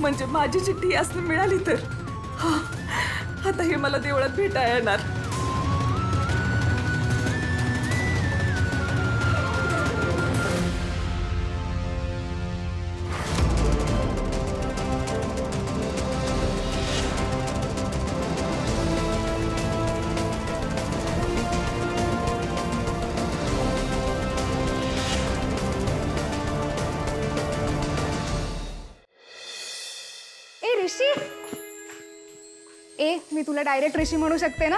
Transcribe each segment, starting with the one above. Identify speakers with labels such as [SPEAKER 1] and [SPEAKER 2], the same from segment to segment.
[SPEAKER 1] म्हणजे माझी चिठ्ठी असं मिळाली तर हा, आता हे मला देवळात भेटायला येणार.
[SPEAKER 2] ए ऋषी, ए मी तुला डायरेक्ट ऋषी म्हणू शकते ना,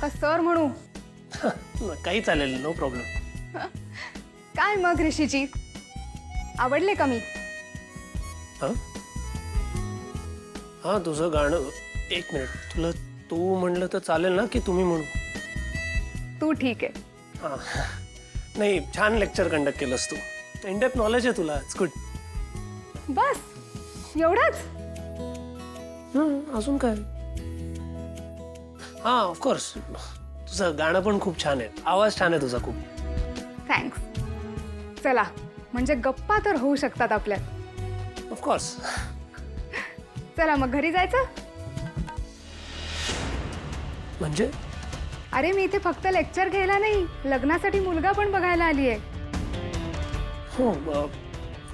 [SPEAKER 2] का सर म्हणू?
[SPEAKER 3] काही चालेल, नो प्रॉब्लेम.
[SPEAKER 2] काय मग ऋषीची, आवडले का मी?
[SPEAKER 3] हा तुझं गाणं, एक मिनिट, तुला तू म्हणलं तर चालेल ना की तुम्ही म्हणू?
[SPEAKER 2] तू ठीक आहे.
[SPEAKER 3] हा नाही, छान लेक्चर कंडक्ट केलंस तू. इन डेप्थ नॉलेज आहे तुला, इट्स गुड.
[SPEAKER 2] बस एवढंच?
[SPEAKER 3] अजून काय? हा ऑफकोर्स, तुझं गाणं पण खूप छान आहे, आवाज छान आहे तुझा खूप.
[SPEAKER 2] थँक्स. चला म्हणजे गप्पा तर होऊ शकतात आपल्यात.
[SPEAKER 3] ऑफकोर्स.
[SPEAKER 2] चला मग घरी जायचं.
[SPEAKER 3] म्हणजे?
[SPEAKER 2] अरे मी इथे फक्त लेक्चर घ्यायला नाही, लग्नासाठी मुलगा पण बघायला आली आहे.
[SPEAKER 3] हो,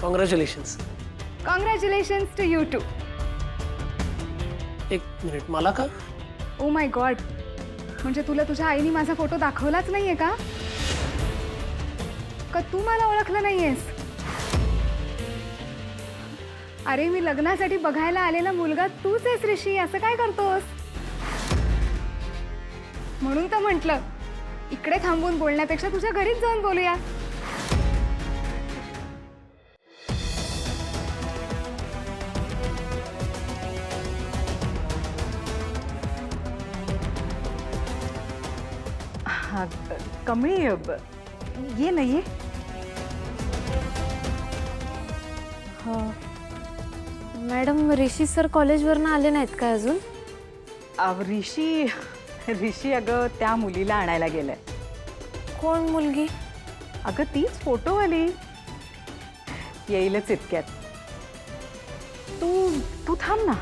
[SPEAKER 3] congratulations.
[SPEAKER 2] Congratulations to you too.
[SPEAKER 3] एक मिनिट, मला का?
[SPEAKER 2] ओ माय गॉड, म्हणजे तुला तुझ्या आईने माझा फोटो दाखवलाच नाहीये का? का तू मला ओळखलं नाहीयेस? अरे मी लग्नासाठी बघायला आलेला मुलगा तूच आहेस ऋषी, असं काय करतोस? म्हणून तर म्हटलं इकडे थांबून बोलण्यापेक्षा तुझ्या घरीच जाऊन बोलूया.
[SPEAKER 1] हाँ, कमळी ये ना ये.
[SPEAKER 4] हो मॅडम, ऋषी सर कॉलेजवरनं आले नाहीत का अजून?
[SPEAKER 1] ऋषी अगं त्या मुलीला आणायला गेलाय.
[SPEAKER 4] कोण मुलगी?
[SPEAKER 1] अगं तीच फोटोवाली, येईलच इतक्यात. तू थांब ना.